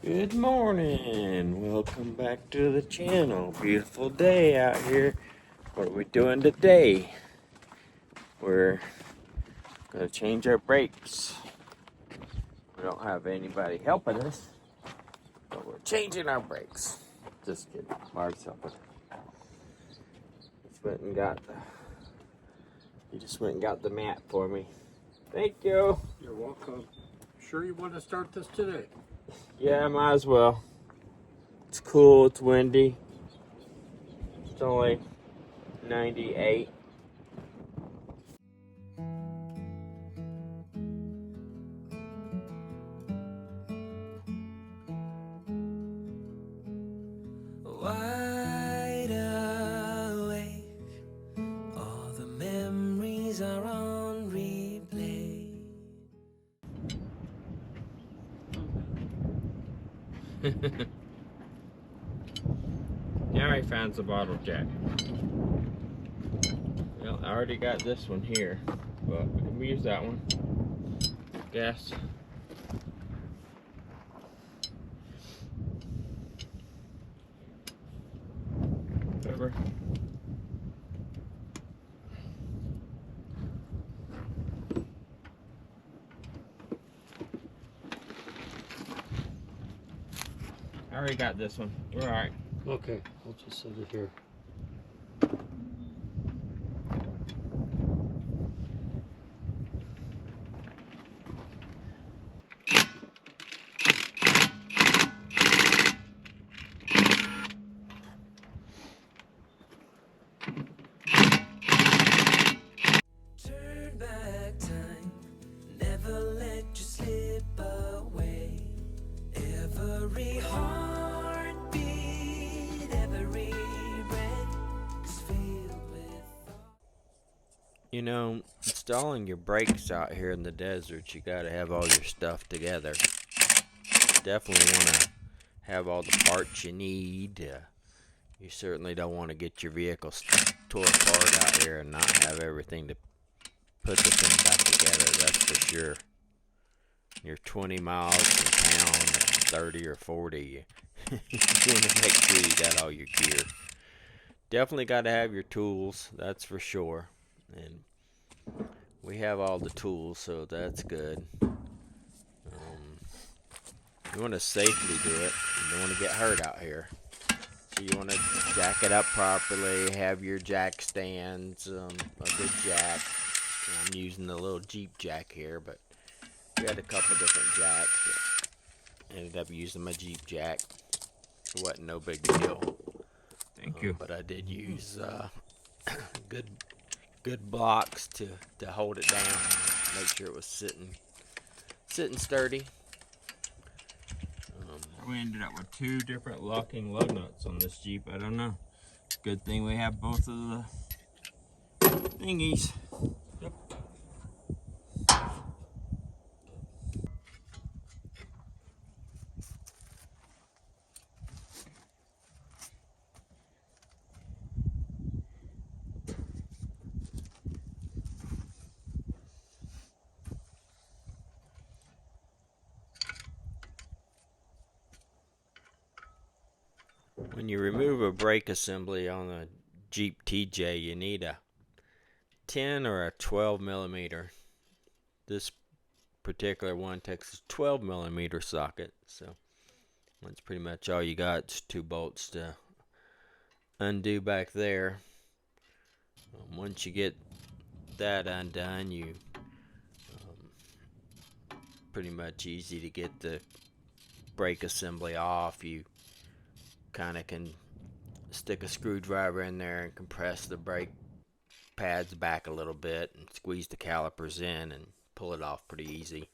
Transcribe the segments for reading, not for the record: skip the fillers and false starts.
Good morning. Welcome back to the channel. Beautiful day out here. What are we doing today? We're gonna change our brakes. We don't have anybody helping us, but we're changing our brakes. Just kidding. Mark's helping. He just went and got the mat for me. Thank you. You're welcome. Sure you want to start this today? Yeah, might as well. It's cool, it's windy. It's only 98. Wide awake, all the memories are on replay. Now I found the bottle jack. Well, I already got this one here, but we can use that one. Guess. Whatever. I already got this one. We're alright. Okay, I'll just set it here. Turn back time, never let you slip away. Every heartbeat, every breath is filled with thought. You know, installing your brakes out here in the desert, you gotta have all your stuff together. Definitely wanna have all the parts you need. You certainly don't want to get your vehicle tore apart out here and not have everything to put the thing back together, that's for sure. You're 20 miles from town, or 30 or 40, you want to make sure you got all your gear. Definitely got to have your tools, that's for sure. And we have all the tools, so that's good. You want to safely do it. You don't want to get hurt out here. So you want to jack it up properly, have your jack stands, a good jack. I'm using the little Jeep jack here, but we had a couple different jacks. Ended up using my Jeep jack. It wasn't no big deal. Thank you. But I did use good blocks to hold it down, make sure it was sitting sturdy. We ended up with two different locking lug nuts on this Jeep. I don't know. Good thing we have both of the thingies. Yep. When you remove a brake assembly on a Jeep TJ, you need a 10 or a 12 millimeter. This particular one takes a 12 millimeter socket, so that's pretty much all you got. It's two bolts to undo back there. Once you get that undone, you pretty much easy to get the brake assembly off. You kind of can stick a screwdriver in there and compress the brake pads back a little bit and squeeze the calipers in and pull it off pretty easy.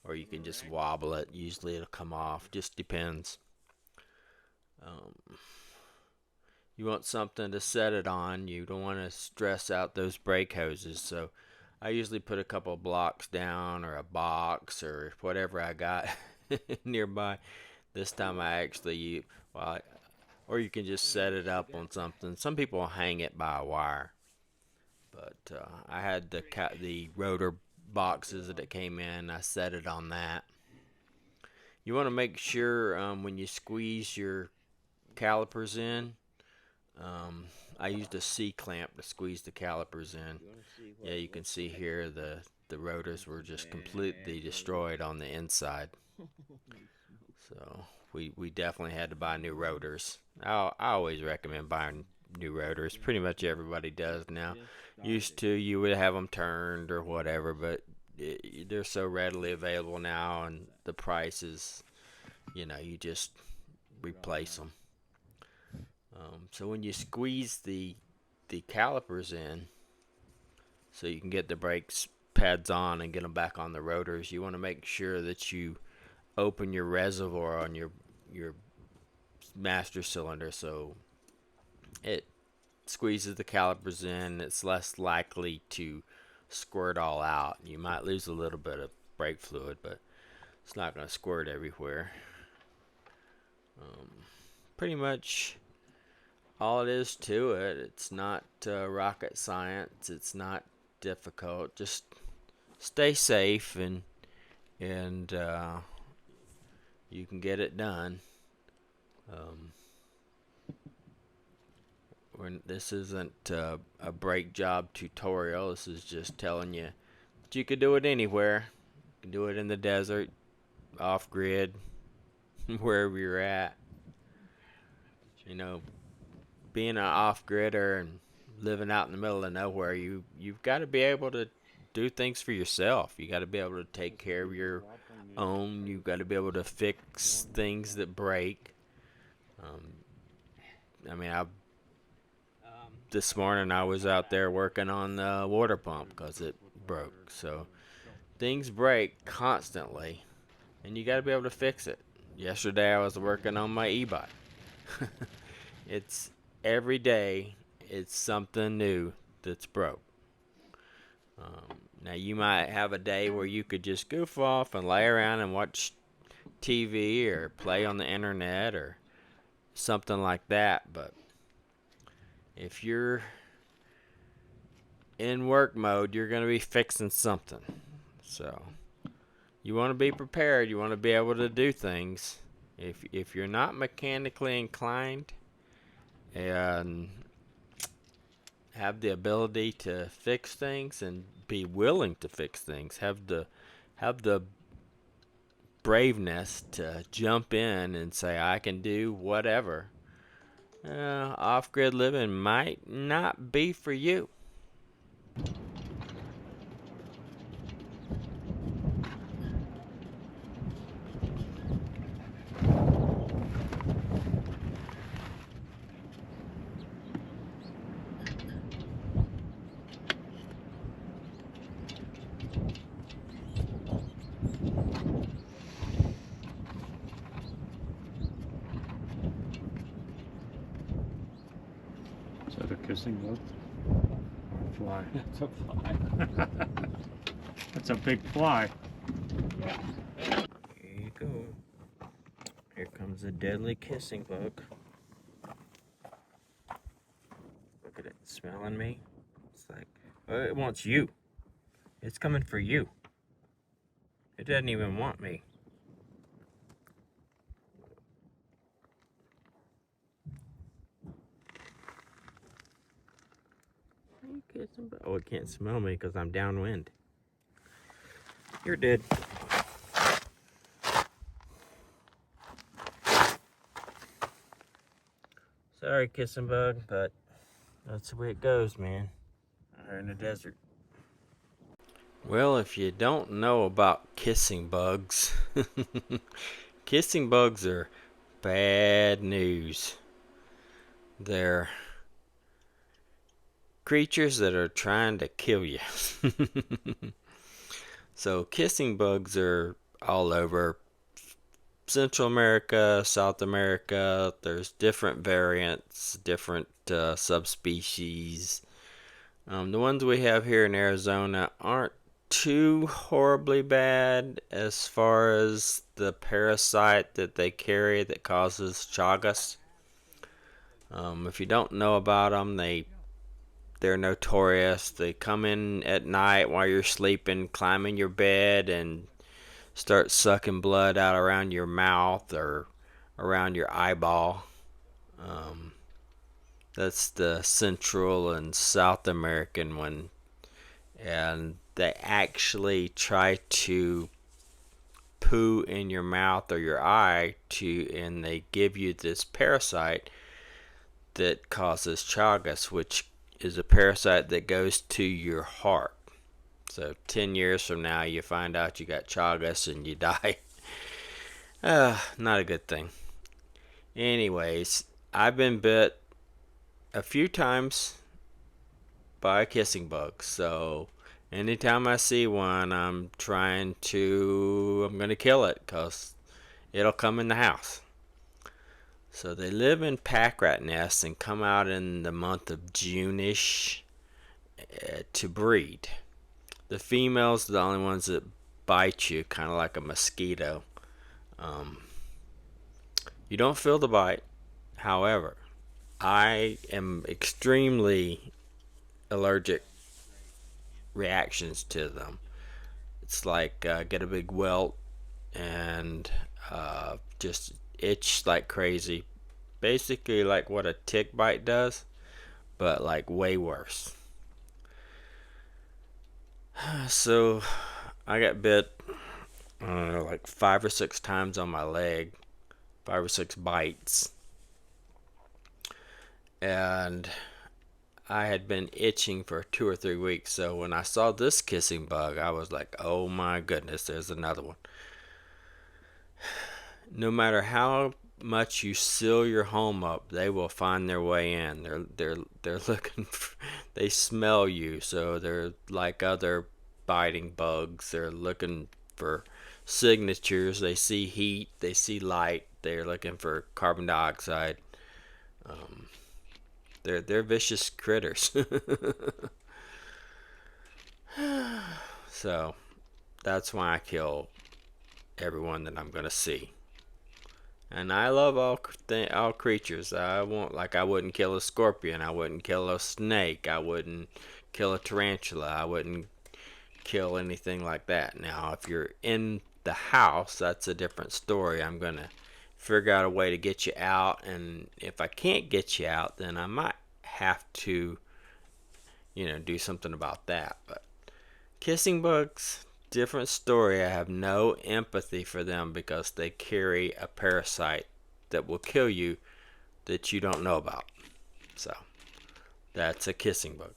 Or you can just wobble it. Usually it'll come off. Just depends. You want something to set it on. You don't want to stress out those brake hoses. So I usually put a couple of blocks down or a box or whatever I got nearby. This time I actually, or you can just set it up on something. Some people hang it by a wire. But I had the rotor boxes that it came in. I set it on that. You want to make sure when you squeeze your calipers in, I used a C-clamp to squeeze the calipers in. Yeah, you can see here the rotors were just completely destroyed on the inside. So we definitely had to buy new rotors. I always recommend buying new rotors. Pretty much everybody does now. Used to you would have them turned or whatever, but they're so readily available now, and the price is, you just replace them. So when you squeeze the calipers in, so you can get the brakes pads on and get them back on the rotors, you want to make sure that you open your reservoir on your master cylinder, so it squeezes the calipers in. It's less likely to squirt all out. You might lose a little bit of brake fluid, but it's not going to squirt everywhere. Pretty much all it is to it. It's not rocket science. It's not difficult. Just stay safe, and you can get it done. This isn't a brake job tutorial. This is just telling you that you could do it anywhere. You can do it in the desert, off grid, wherever you're at. Being an off-gridder and living out in the middle of nowhere, you've got to be able to do things for yourself. You got to be able to take care of your own. You've got to be able to fix things that break. This morning I was out there working on the water pump because it broke. So things break constantly, and you got to be able to fix it. Yesterday I was working on my e-bike. It's every day it's something new that's broke. Now you might have a day where you could just goof off and lay around and watch TV or play on the internet or something like that, but if you're in work mode, you're going to be fixing something. So you want to be prepared. You want to be able to do things. If you're not mechanically inclined and have the ability to fix things and be willing to fix things, have the braveness to jump in and say, I can do whatever, off-grid living might not be for you. Is that a kissing bug? Or a fly? It's a fly. That's a big fly. Here you go. Here comes a deadly kissing bug. Look at it, smelling me. It's like, it wants you. It's coming for you. It doesn't even want me. Oh, it can't smell me because I'm downwind. You're dead. Sorry, kissing bug, but that's the way it goes, man. We're in the desert. Well, if you don't know about kissing bugs, kissing bugs are bad news. They're creatures that are trying to kill you. So kissing bugs are all over Central America, South America. There's different variants, different subspecies. The ones we have here in Arizona aren't too horribly bad as far as the parasite that they carry that causes Chagas. If you don't know about them, they're notorious. They come in at night while you're sleeping, climb in your bed, and start sucking blood out around your mouth or around your eyeball. Um, that's the Central and South American one. And they actually try to poo in your mouth or your eye and they give you this parasite that causes chagas, which is a parasite that goes to your heart. So 10 years from now, you find out you got chagas and you die. Not a good thing. Anyways, I've been bit a few times by a kissing bug. So anytime I see one, I'm going to kill it because it'll come in the house. So they live in pack rat nests and come out in the month of June-ish to breed. The females are the only ones that bite you, kind of like a mosquito. You don't feel the bite. However, I am extremely allergic reactions to them. It's like get a big welt and just itch like crazy. Basically like what a tick bite does, but like way worse. So I got bit, I don't know, like 5 or 6 times on my leg, 5 or 6 bites. And I had been itching for 2 or 3 weeks. So when I saw this kissing bug, I was like, oh my goodness, there's another one. No matter how much you seal your home up, they will find their way in. They're looking they smell you, so they're like other biting bugs. They're looking for signatures. They see heat, they see light. They're looking for carbon dioxide. They're vicious critters. So that's why I kill everyone that I'm gonna see. And I love all creatures. I wouldn't kill a scorpion. I wouldn't kill a snake. I wouldn't kill a tarantula. I wouldn't kill anything like that. Now, if you're in the house, that's a different story. I'm going to figure out a way to get you out. And if I can't get you out, then I might have to, do something about that. But kissing bugs, different story. I have no empathy for them because they carry a parasite that will kill you that you don't know about. So that's a kissing bug.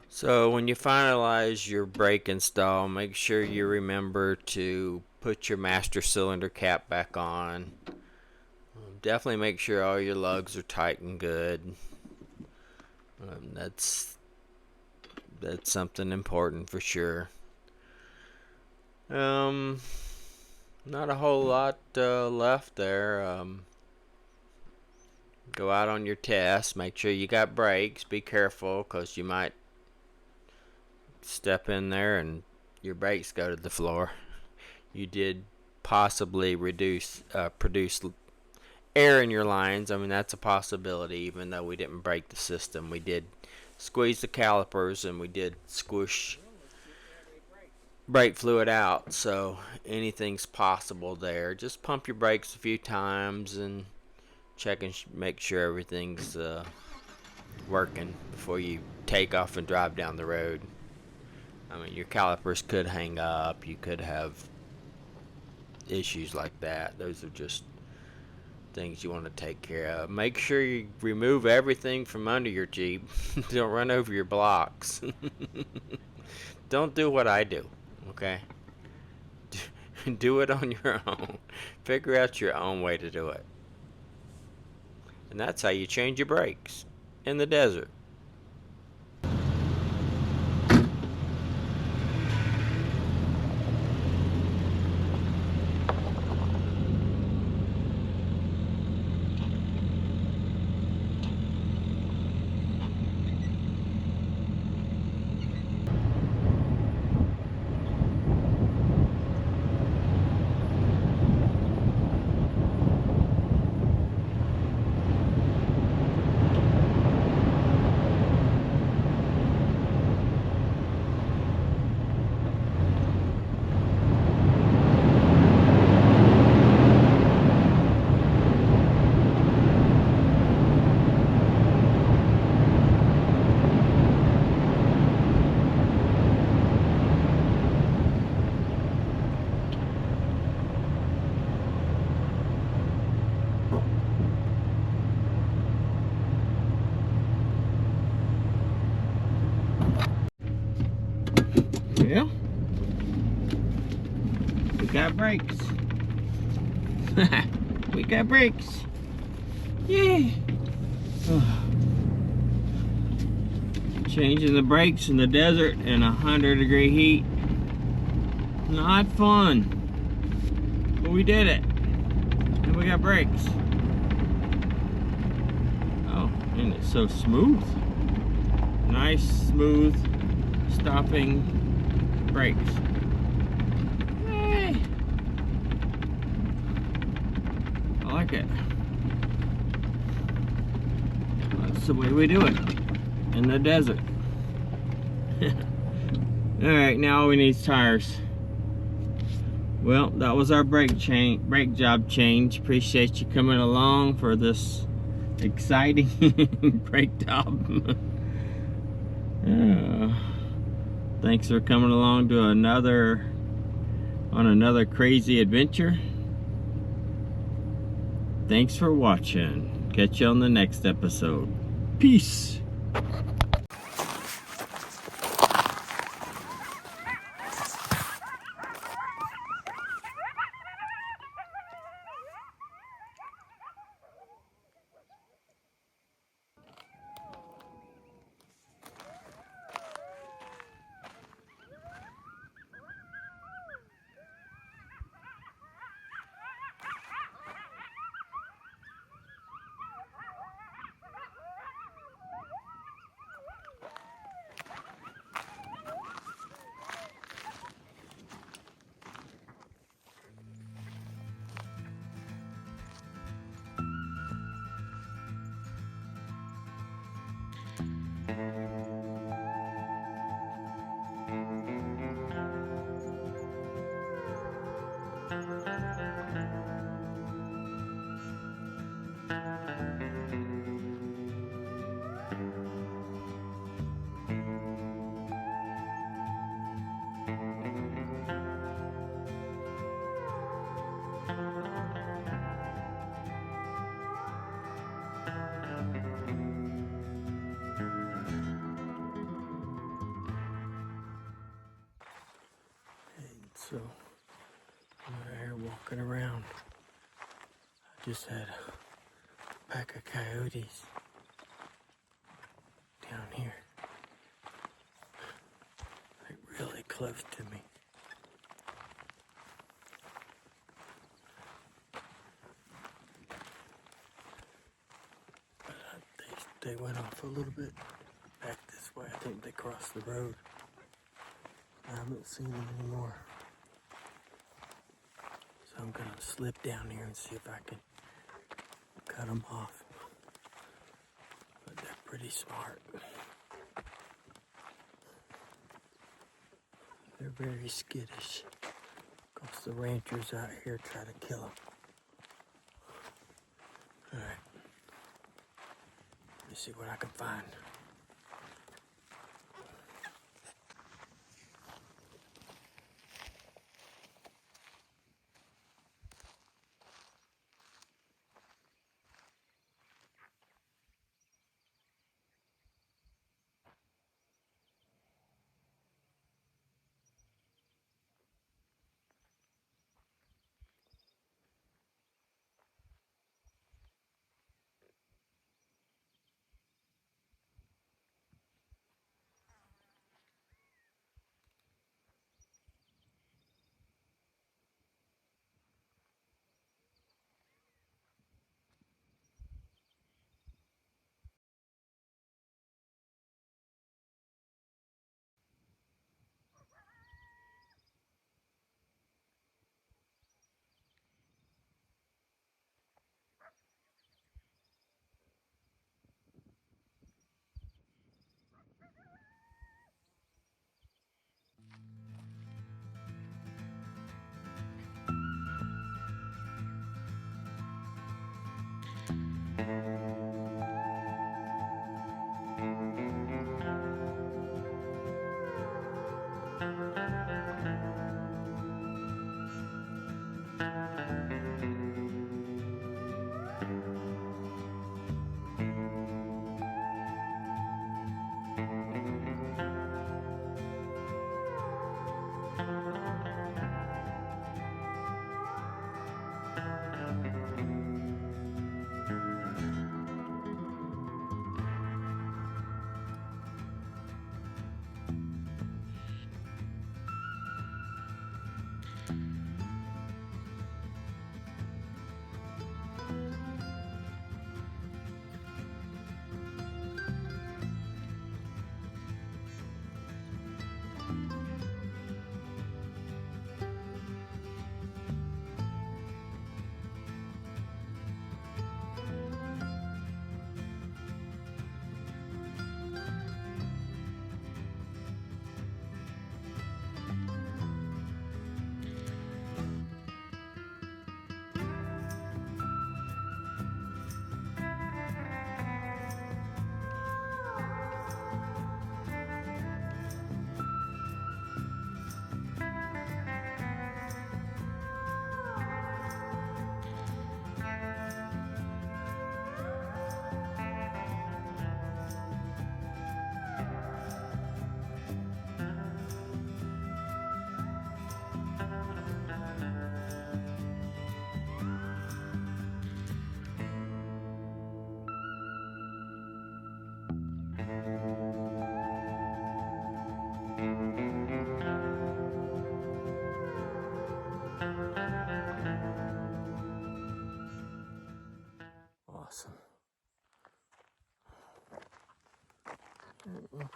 So when you finalize your brake install, make sure you remember to put your master cylinder cap back on. Definitely make sure all your lugs are tight and good. That's something important for sure. Not a whole lot left there. Go out on your test. Make sure you got brakes. Be careful because you might step in there and your brakes go to the floor. You did possibly produce air in your lines. I mean, that's a possibility. Even though we didn't break the system, we did squeeze the calipers and we did squish brake fluid out, so anything's possible there. Just pump your brakes a few times and check and make sure everything's working before you take off and drive down the road. I mean, your calipers could hang up. You could have issues like that. Those are just things you want to take care of. Make sure you remove everything from under your Jeep. Don't run over your blocks. Don't do what I do, okay? Do it on your own. Figure out your own way to do it. And that's how you change your brakes in the desert. got brakes. We got brakes. Yay! Changing the brakes in the desert in 100-degree heat. Not fun. But we did it. And we got brakes. Oh, and it's so smooth. Nice, smooth, stopping brakes. Yay! I like it. That's the way we do it in the desert. Alright, now all we need is tires. Well, that was our brake job change. Appreciate you coming along for this exciting brake job. Thanks for coming along to another crazy adventure. Thanks for watching. Catch you on the next episode. Peace. So, I'm out here walking around. I just had a pack of coyotes down here. Like really close to me. But they went off a little bit back this way. I think they crossed the road. I haven't seen them anymore. So I'm gonna slip down here and see if I can cut them off. But they're pretty smart. They're very skittish. Because the ranchers out here try to kill them. Alright. Let me see what I can find.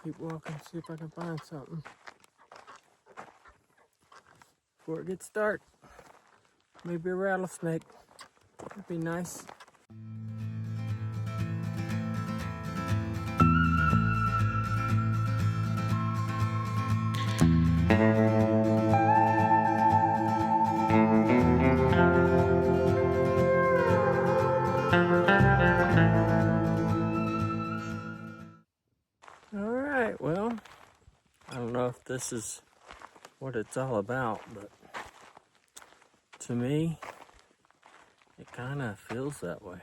Keep walking, see if I can find something before it gets dark. Maybe a rattlesnake. That'd be nice. Alright, well, I don't know if this is what it's all about, but to me, it kind of feels that way.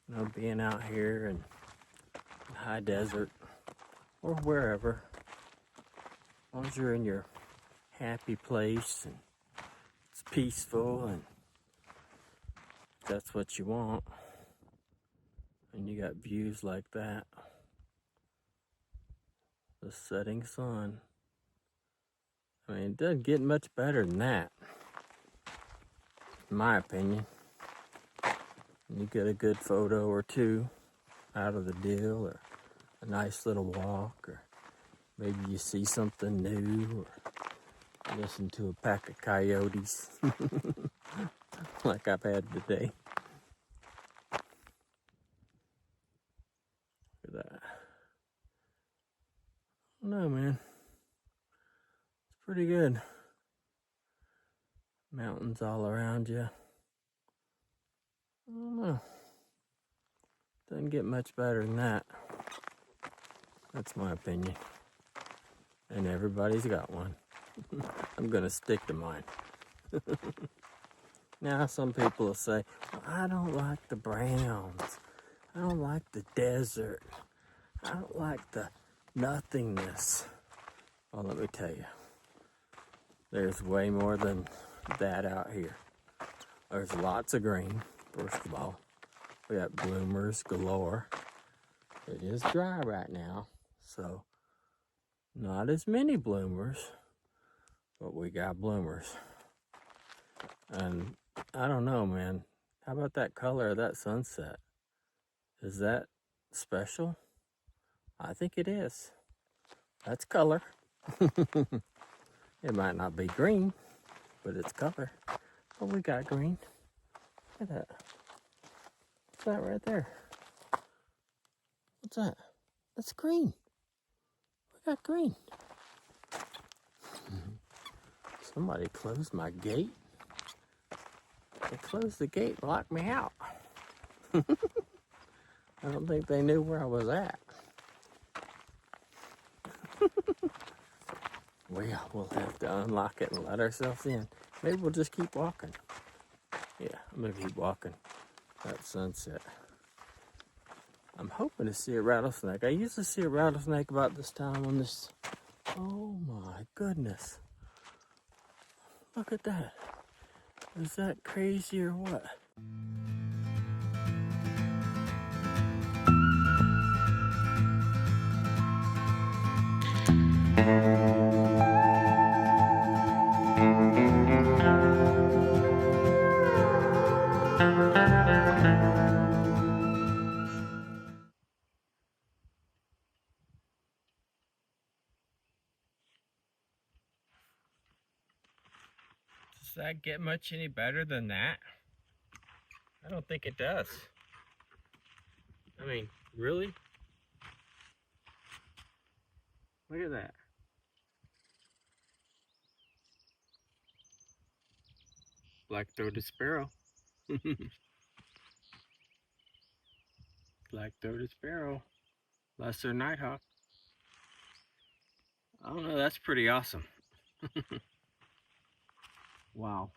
You know, being out here in high desert or wherever, as long as you're in your happy place and it's peaceful and that's what you want, and you got views like that, the setting sun. I mean, it doesn't get much better than that, in my opinion. You get a good photo or two out of the deal, or a nice little walk, or maybe you see something new, or listen to a pack of coyotes like I've had today. Look at that. I don't know, man. It's pretty good. Mountains all around you. I don't know. Doesn't get much better than that. That's my opinion. And everybody's got one. I'm gonna stick to mine. Now, some people will say, well, I don't like the browns. I don't like the desert. I don't like the nothingness. Well, let me tell you, there's way more than that out here. There's lots of green, first of all. We got bloomers galore. It is dry right now, so not as many bloomers, but we got bloomers. And I don't know, man. How about that color of that sunset? Is that special? I think it is. That's color. It might not be green, but it's color. Oh, we got green. Look at that. What's that right there? What's that? That's green. We got green. Somebody closed my gate. They closed the gate and locked me out. I don't think they knew where I was at. Well, we'll have to unlock it and let ourselves in. Maybe we'll just keep walking. Yeah, I'm gonna keep walking. That sunset. I'm hoping to see a rattlesnake. I usually see a rattlesnake about this time on this. Oh my goodness. Look at that. Is that crazy or what? Does that get much any better than that? I don't think it does. I mean, really? Look at that. Black-throated sparrow. Black-throated sparrow. Lesser nighthawk. I don't know, that's pretty awesome. Wow.